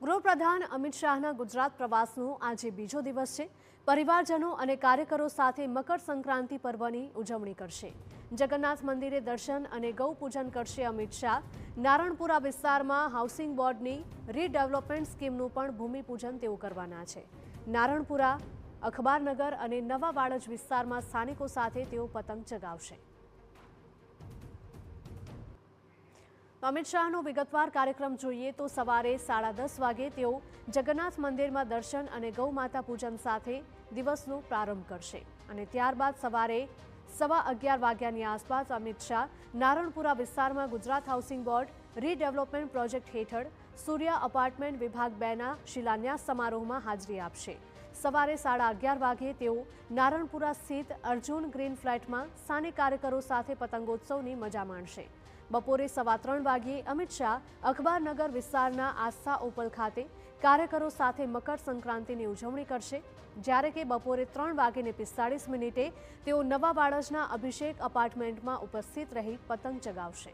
ગૃહપ્રધાન અમિત શાહના ગુજરાત પ્રવાસનો આજે બીજો દિવસ છે। પરિવારજનો અને કાર્યકરો સાથે મકર સંક્રાંતિ પર્વની ઉજવણી કરશે। જગન્નાથ મંદિરે દર્શન અને ગૌપૂજન કરશે અમિત શાહ। નારણપુરા વિસ્તારમાં હાઉસિંગ બોર્ડની રીડેવલપમેન્ટ સ્કીમનું પણ ભૂમિપૂજન તેઓ કરવાના છે। નારણપુરા, અખબારનગર અને નવા વાડજ વિસ્તારમાં સ્થાનિકો સાથે તેઓ પતંગ ચગાવશે। અમિત શાહનો વિગતવાર કાર્યક્રમ જોઈએ તો સવારે 10:30 વાગે તેઓ જગન્નાથ મંદિરમાં દર્શન અને ગૌમાતા પૂજન સાથે દિવસનો પ્રારંભ કરશે અને ત્યારબાદ સવારે 11:15 વાગ્યાની આસપાસ અમિત શાહ નારણપુરા વિસ્તારમાં Gujarat housing board redevelopment project હેઠળ સૂર્યા અપાર્ટમેન્ટ વિભાગ 2ના શિલાન્યાસ સમારોહમાં હાજરી આપશે। સવારે 11:30 વાગે તેઓ નારણપુરા સ્થિત અર્જુન ગ્રીન ફ્લેટમાં સ્થાનિક કાર્યકરો સાથે પતંગોત્સવની મજા માણશે। બપોરે 3:15 વાગ્યે અમિત શાહ અખબારનગર વિસ્તારના આસ્થા ઓપલ ખાતે કાર્યકરો સાથે મકર સંક્રાંતિની ઉજવણી કરશે, જ્યારે કે બપોરે 3:45 તેઓ નવા વાડજના અભિષેક અપાર્ટમેન્ટમાં ઉપસ્થિત રહી પતંગ ચગાવશે।